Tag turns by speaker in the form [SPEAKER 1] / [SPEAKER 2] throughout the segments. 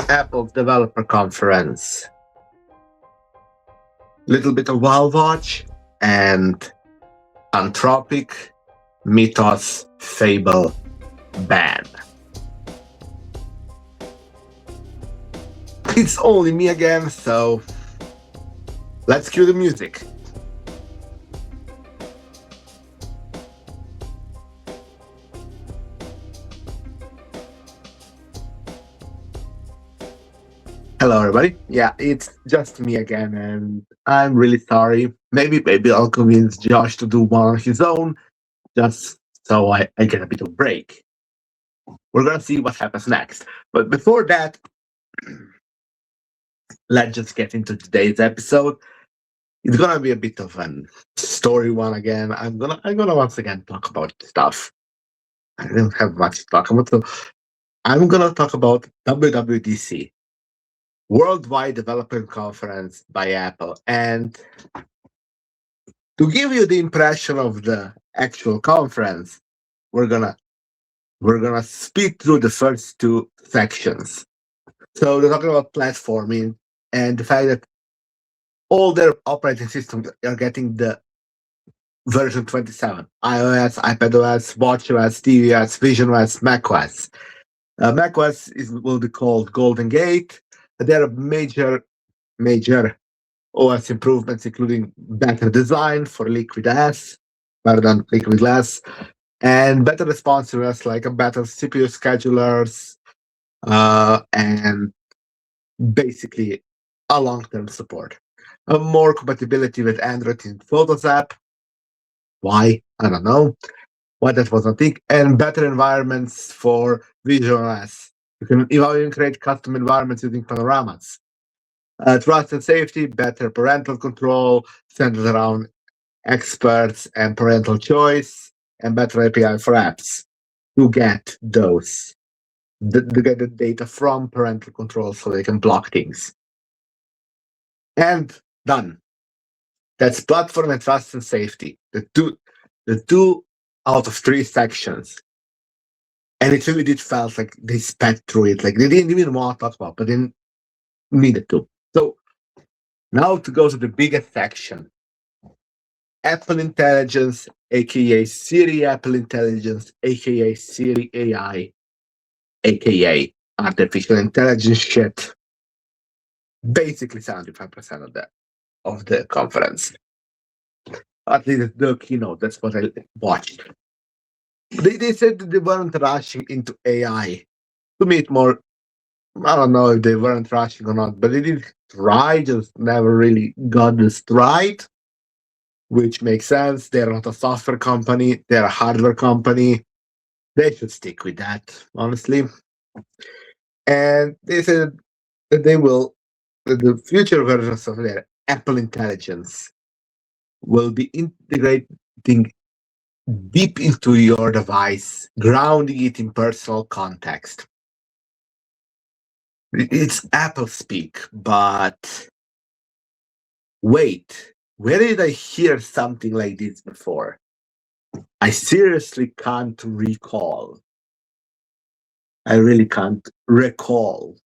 [SPEAKER 1] Apple Developer Conference, little bit of Wild Watch, and Antropic, Mythos, Fable, ban. It's only me again, so let's cue the music. Hello, everybody. Yeah, it's just me again, and I'm really sorry. Maybe I'll convince Josh to do one on his own, just so I get a bit of break. We're gonna see what happens next. But before that, let's just get into today's episode. It's gonna be a bit of a story one again. I'm gonna once again talk about stuff. I don't have much to talk about, so I'm gonna talk about WWDC. Worldwide Developer Conference by Apple. And to give you the impression of the actual conference, we're gonna speed through the first two sections. So they're talking about platforming and the fact that all their operating systems are getting the version 27: iOS, iPadOS, watchOS, tvOS, visionOS, macOS. macOS will be called Golden Gate. There are major OS improvements, including better design for Liquid S rather than Liquid Glass, and better responsiveness, like a better CPU schedulers, and basically a long-term support. More compatibility with Android in Photos app. Why? I don't know. Why that was not thing. And better environments for VisualOS. You can even create custom environments using panoramas. Trust and safety, better parental control, centered around experts and parental choice, and better API for apps to get those, to get the data from parental control so they can block things. And done. That's platform and trust and safety. The two out of three sections. And it really did felt like they sped through it. Like they didn't even want to talk about, but they needed to. So now to go to the biggest section. Apple Intelligence, aka Siri Apple Intelligence, aka Siri AI, aka artificial intelligence shit. Basically 75% of the conference. At least the keynote, that's what I watched. They said that they weren't rushing into AI. To me, it more, I don't know if they weren't rushing or not, but they did try, just never really got this right, which makes sense. They're not a software company, they're a hardware company. They should stick with that, honestly. And they said that they will, that the future versions of their Apple Intelligence will be integrating deep into your device, grounding it in personal context. It's Apple speak, but wait, where did I hear something like this before? I seriously can't recall. I really can't recall.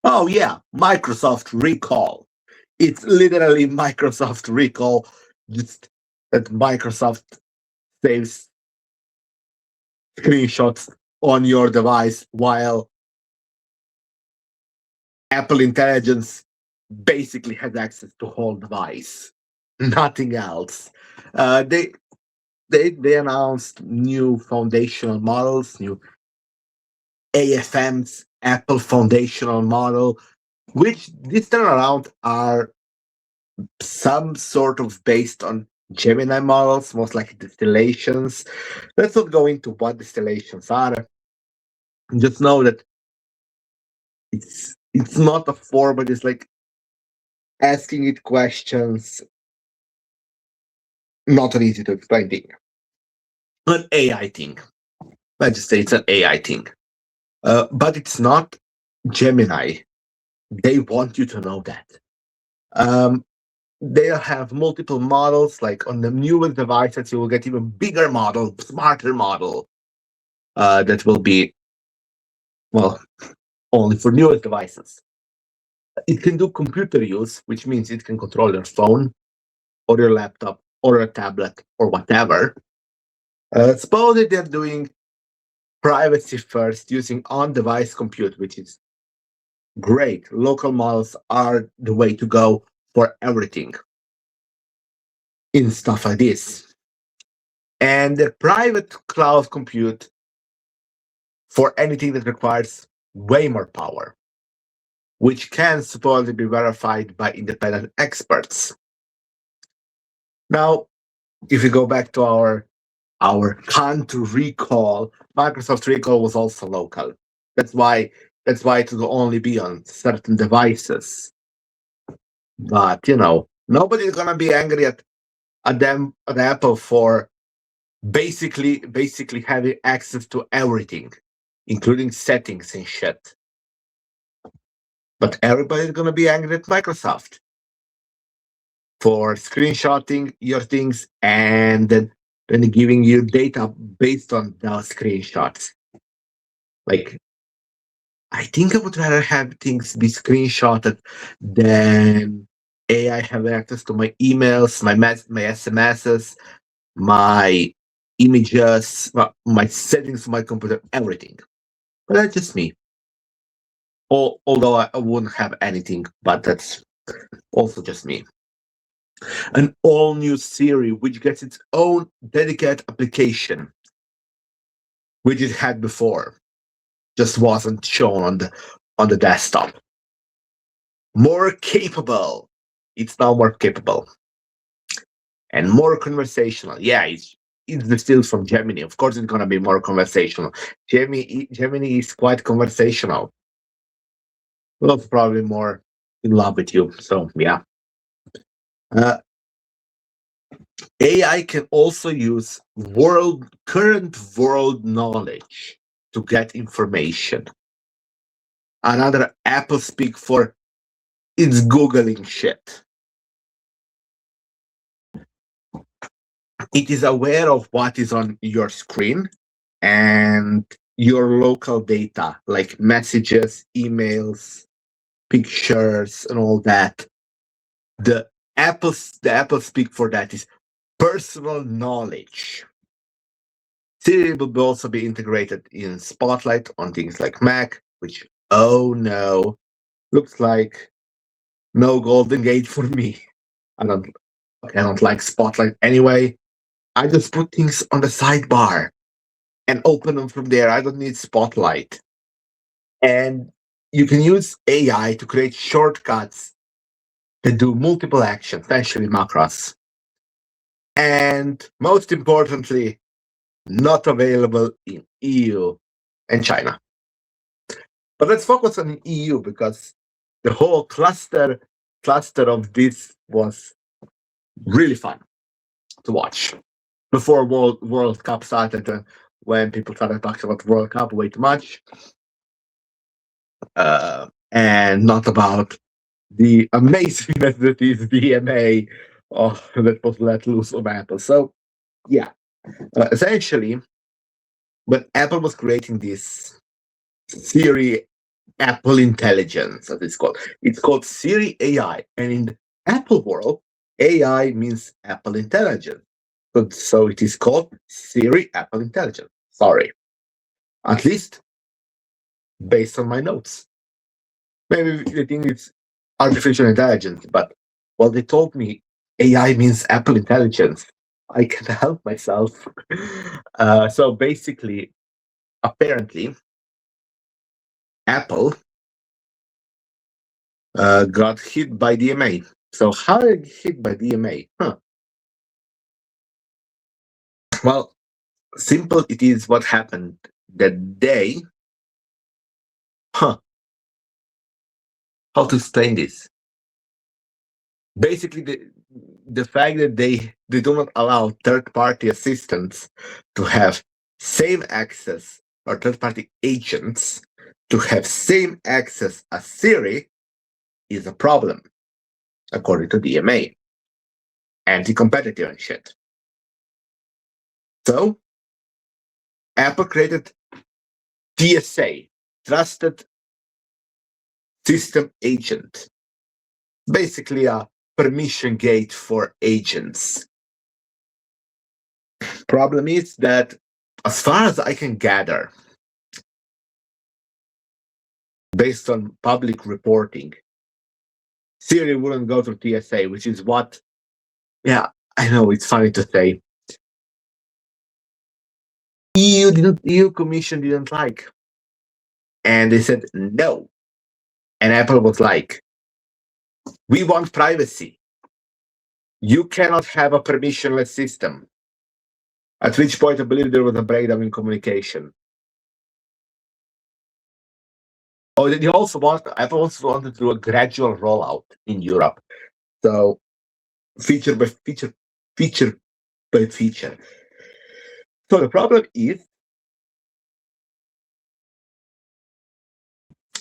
[SPEAKER 1] Oh yeah, Microsoft Recall. It's literally Microsoft Recall, just that Microsoft saves screenshots on your device while Apple Intelligence basically has access to whole device, nothing else. They announced new foundational models, new AFM's Apple foundational model, which this time around are some sort of based on Gemini models, most likely distillations. Let's not go into what distillations are. Just know that it's not a format. It's like asking it questions. Not an easy to explain thing. An AI thing. Let's just say it's an AI thing. But it's not Gemini. They want you to know that. They'll have multiple models, like on the newest devices, you will get even bigger model, smarter model, that will be, well, only for newest devices. It can do computer use, which means it can control your phone or your laptop or a tablet or whatever. Supposedly they're doing privacy first using on-device compute, which is great. Local models are the way to go for everything in stuff like this. And the private cloud compute for anything that requires way more power, which can supposedly be verified by independent experts. Now, if we go back to our can't recall, Microsoft Recall was also local. That's why it will only be on certain devices. But nobody's gonna be angry at them at Apple for basically having access to everything, including settings and shit. But everybody's gonna be angry at Microsoft for screenshotting your things and then giving you data based on those screenshots. Like, I think I would rather have things be screenshotted than AI having access to my emails, my SMSs, my images, my settings for my computer, everything. But that's just me. Although I wouldn't have anything, but that's also just me. An all-new Siri, which gets its own dedicated application, which it had before, just wasn't shown on the desktop. More capable. It's now more capable. And more conversational. Yeah, it's distilled from Gemini. Of course, it's going to be more conversational. Gemini is quite conversational. Well, probably more in love with you. So, yeah. AI can also use current world knowledge to get information. Another Apple speak for it's Googling shit. It is aware of what is on your screen and your local data, like messages, emails, pictures, and all that. The Apple speak for that is personal knowledge. Siri will also be integrated in Spotlight on things like Mac, which, oh no, looks like no golden gate for me. I don't like Spotlight anyway. I just put things on the sidebar and open them from there. I don't need Spotlight. And you can use AI to create shortcuts that do multiple actions, essentially macros. And most importantly, not available in EU and China. But let's focus on EU because the whole cluster of this was really fun to watch. Before World Cup started, when people started talking about World Cup way too much, and not about the amazingness that is DMA that was let loose on Apple. So, yeah, essentially, when Apple was creating this Siri Apple Intelligence, as it's called Siri AI, and in the Apple world, AI means Apple Intelligence. So it is called Siri Apple Intelligence. Sorry. At least based on my notes. Maybe they think it's artificial intelligence, but well, they told me AI means Apple Intelligence. I can't help myself. So basically, apparently, Apple got hit by DMA. So how did it get hit by DMA? Well, simple it is what happened that day. How to explain this? Basically, the fact that they do not allow third-party assistants to have same access, or third-party agents to have same access as Siri is a problem, according to DMA. Anti-competitive and shit. So, Apple created TSA, Trusted system agent. Basically a permission gate for agents. Problem is that, as far as I can gather, based on public reporting, Siri wouldn't go through TSA, which is what, yeah, I know it's funny to say, EU Commission didn't like. And they said no. And Apple was like, we want privacy. You cannot have a permissionless system. At which point I believe there was a breakdown in communication. Oh, Apple also wanted to do a gradual rollout in Europe. So feature by feature. So the problem is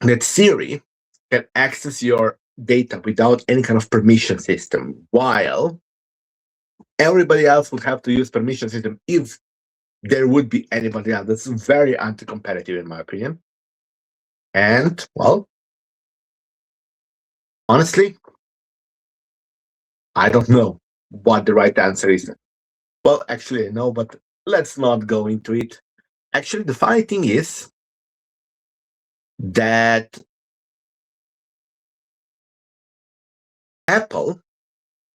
[SPEAKER 1] that Siri can access your data without any kind of permission system, while everybody else would have to use permission system if there would be anybody else. That's very anti-competitive in my opinion. And, well, honestly, I don't know what the right answer is. Well, actually, I know, but let's not go into it. Actually, the funny thing is that Apple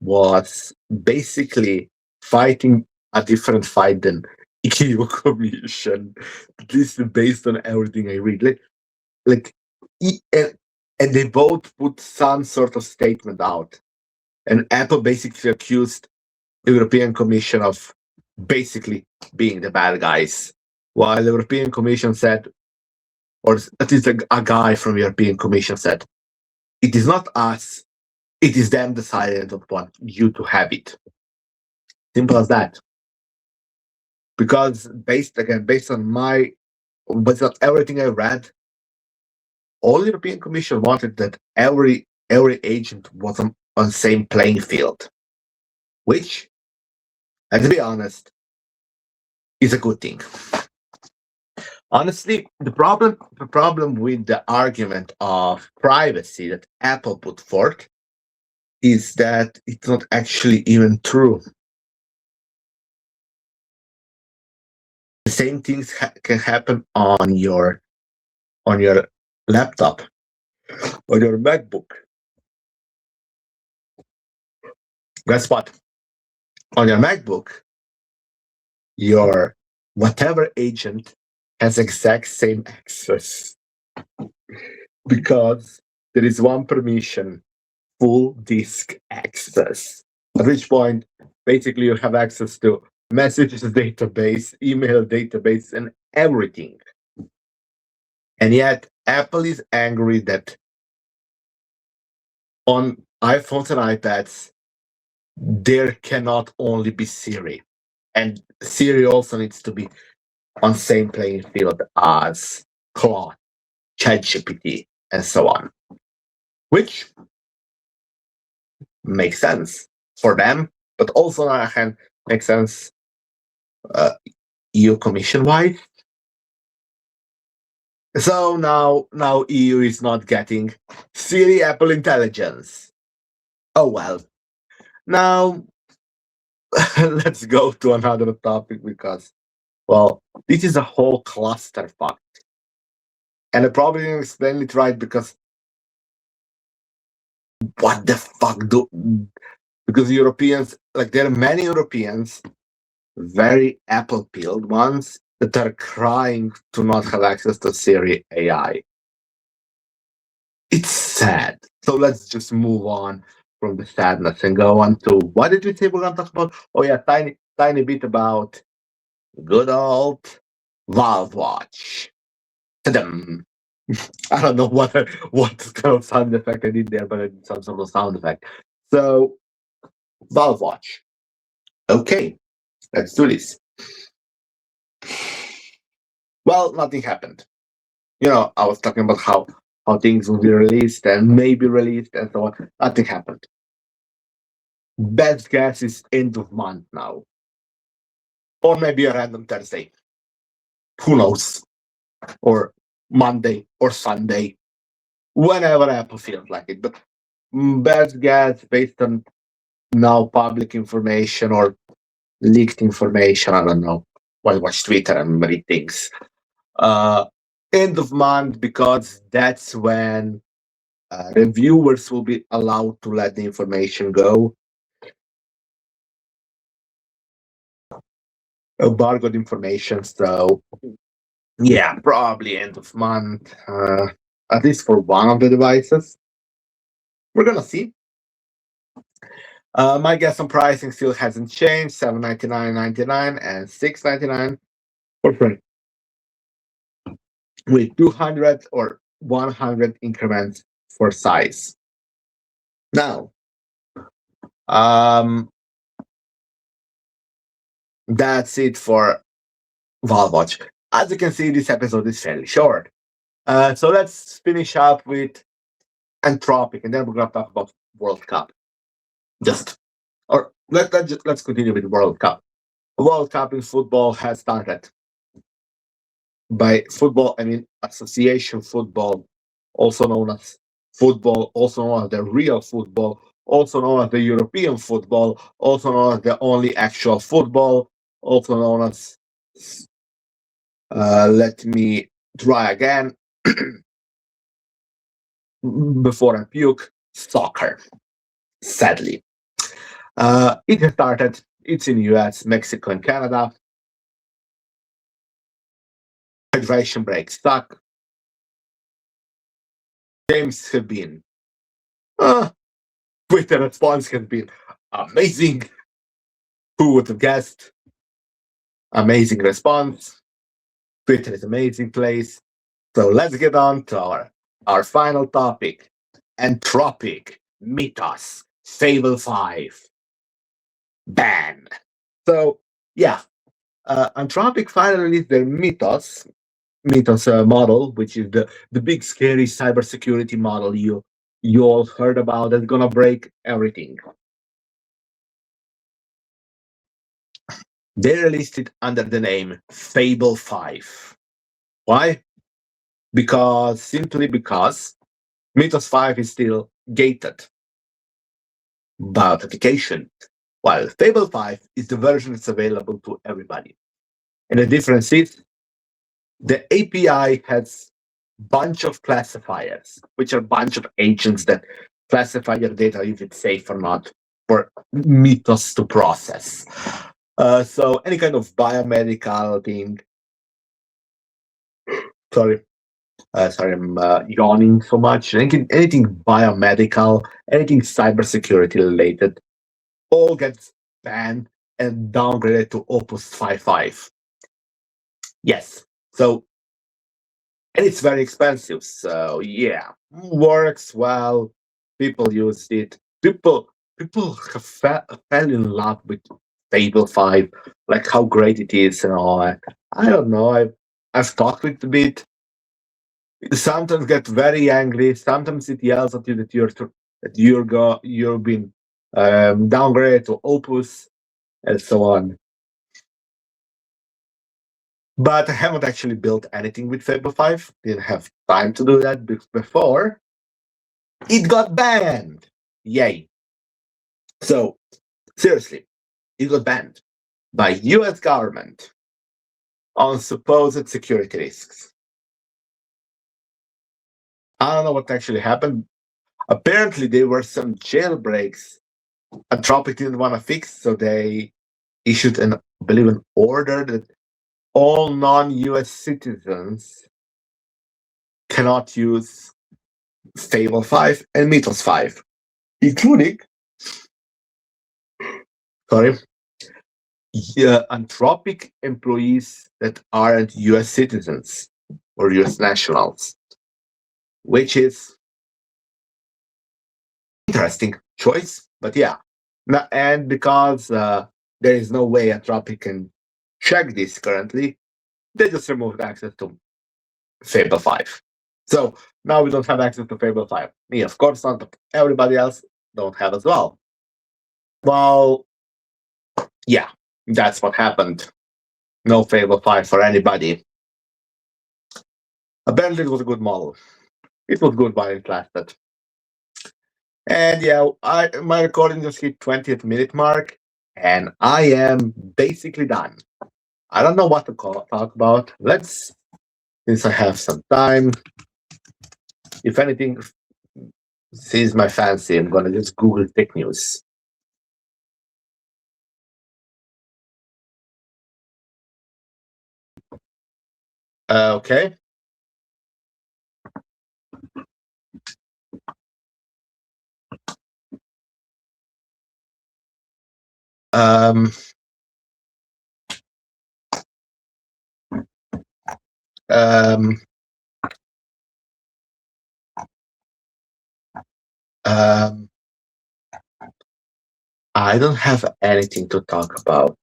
[SPEAKER 1] was basically fighting a different fight than EU Commission. This is based on everything I read. And they both put some sort of statement out. And Apple basically accused the European Commission of basically being the bad guys, while the European Commission said, or at least a guy from the European Commission said, it is not us, it is them deciding that want you to have it. Simple as that. Because based on everything I read, all the European Commission wanted that every agent was on the same playing field, which, let's be honest, is a good thing. Honestly, the problem with the argument of privacy that Apple put forth is that it's not actually even true. The same things can happen on your laptop or your MacBook. Guess what? On your MacBook, your whatever agent has exact same access because there is one permission, full disk access. At which point, basically, you have access to messages database, email database, and everything. And yet, Apple is angry that on iPhones and iPads, there cannot only be Siri. And Siri also needs to be on same playing field as Claude, ChatGPT, and so on. Which makes sense for them, but also on the other hand, makes sense EU Commission-wide. So now EU is not getting Siri Apple Intelligence. Oh well. Now let's go to another topic because, well, this is a whole clusterfuck. And I probably didn't explain it right because what the fuck because Europeans, like there are many Europeans, very apple-pilled ones, that are crying to not have access to Siri AI. It's sad. So let's just move on from the sadness and go on to, what did we say we're going to talk about? Oh yeah, tiny bit about good old Valve Watch. Ta-dum. I don't know what kind of sound effect I did there, but I did some sort of sound effect. So, Valve Watch. Okay, let's do this. Well, nothing happened. I was talking about how things will be released and maybe released and so on. Nothing happened. Best guess is end of month now. Or maybe a random Thursday. Who knows? Or Monday or Sunday. whenever Apple feels like it. But best guess based on now public information or leaked information. I don't know. Watch Twitter and many things. Uh, End of month, because that's when reviewers will be allowed to let the information go. Embargoed information. So yeah, probably end of month. At least for one of the devices. We're gonna see. My guess on pricing still hasn't changed: $799.99 and $699 for free, with 200 or 100 increments for size. Now, that's it for Valve Watch. As you can see, this episode is fairly short. So let's finish up with Antropic, and then we're gonna talk about World Cup. Let's continue with World Cup. World Cup in football has started. By football, I mean association football, also known as football, also known as the real football, also known as the European football, also known as the only actual football, also known as, let me try again before I puke, soccer, sadly. It has started. It's in US, Mexico, and Canada. Hydration breaks stuck. Games have been. Twitter response has been amazing. Who would have guessed? Amazing response. Twitter is an amazing place. So let's get on to our final topic: Antropic Mythos Fable 5 ban. So yeah, Antropic finally released their Mythos model, which is the big scary cybersecurity model you all heard about, that's gonna break everything. They released it under the name Fable 5. Why? Simply because Mythos 5 is still gated by authentication, while Fable 5 is the version that's available to everybody. And the difference is the API has bunch of classifiers, which are bunch of agents that classify your data if it's safe or not for Mythos to process. So any kind of biomedical thing. Sorry, I'm yawning so much. Anything biomedical, anything cybersecurity related, all gets banned and downgraded to Opus 5.5. Yes. So, and it's very expensive. So yeah, works well. People used it. People have fell in love with Fable 5, like how great it is and all. I don't know. I've talked with it a bit. It sometimes get very angry. Sometimes it yells at you that you've been downgraded to Opus and so on. But I haven't actually built anything with Fable 5. Didn't have time to do that before it got banned. Yay. So, seriously, it got banned by US government on supposed security risks. I don't know what actually happened. Apparently, there were some jailbreaks Antropic didn't want to fix, so they issued I believe, an order that all non-US citizens cannot use Fable 5 and Mythos 5, including Antropic employees that aren't US citizens or US nationals, which is interesting choice, but yeah. And because there is no way Antropic can check this currently, they just removed access to Fable 5. So now we don't have access to Fable 5. Me, of course, not, but everybody else don't have as well. Well, yeah, that's what happened. No Fable 5 for anybody. Apparently it was a good model. it was good while it lasted. And yeah, my recording just hit 20th minute mark, and I am basically done. I don't know what to talk about. Since I have some time, if anything sees my fancy, I'm gonna just Google tech news. Okay. Um, um, um, I don't have anything to talk about.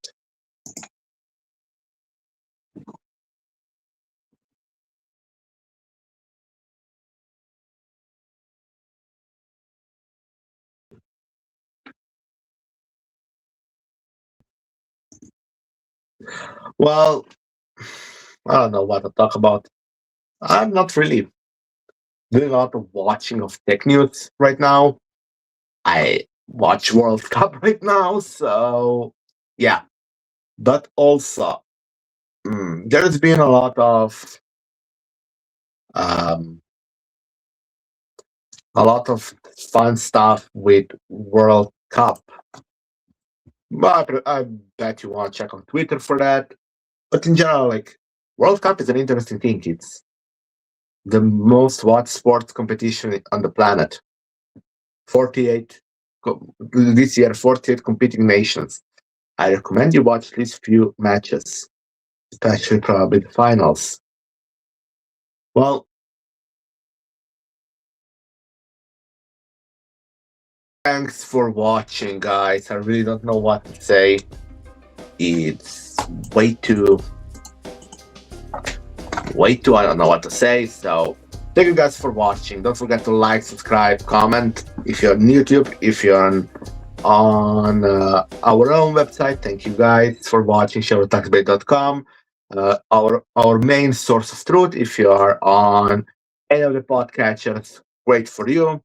[SPEAKER 1] Well, I don't know what to talk about. I'm not really doing a lot of watching of tech news right now. I watch World Cup right now, so yeah. But also, there's been um, a lot of fun stuff with World Cup. But I bet you want to check on Twitter for that. But in general, like World Cup is an interesting thing. It's the most watched sports competition on the planet. 48 this year, 48 competing nations. I recommend you watch at least few matches, especially probably the finals. Well, thanks for watching, guys. I really don't know what to say. It's way too, I don't know what to say. So, thank you guys for watching. Don't forget to like, subscribe, comment. If you're on YouTube, if you're on our own website, thank you guys for watching. Tuxbase.com. Our main source of truth. If you are on any of the podcatchers, great for you.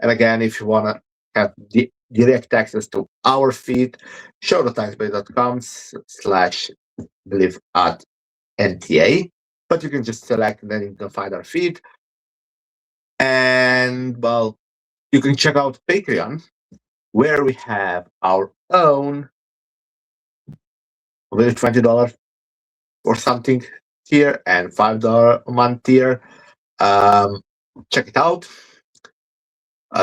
[SPEAKER 1] And again, if you want to have direct access to our feed, showthetime.com/live at NTA. But you can just select and then you can find our feed. And well, you can check out Patreon, where we have our own with $20 or something tier and $5 a month tier. Check it out.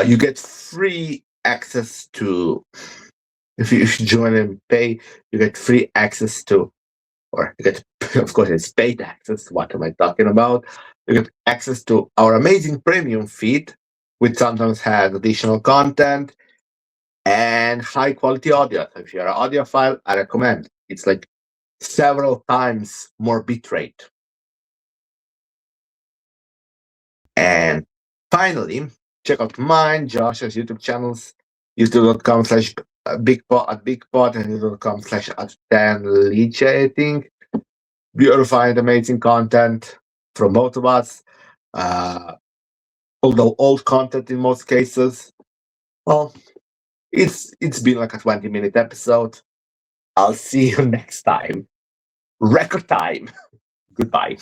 [SPEAKER 1] You get free access to, if you join and pay, you get free access to, or you get, of course, it's paid access. What am I talking about? You get access to our amazing premium feed, which sometimes has additional content and high quality audio. So if you're an audiophile, I recommend. It's like several times more bitrate. And finally, check out mine, Josh's YouTube channels, youtube.com/bigpod at Bigpod and youtube.com/10liche, I think. Beautiful and amazing content from both of us. Although old content in most cases. Well, it's been like a 20-minute episode. I'll see you next time. Record time. Goodbye.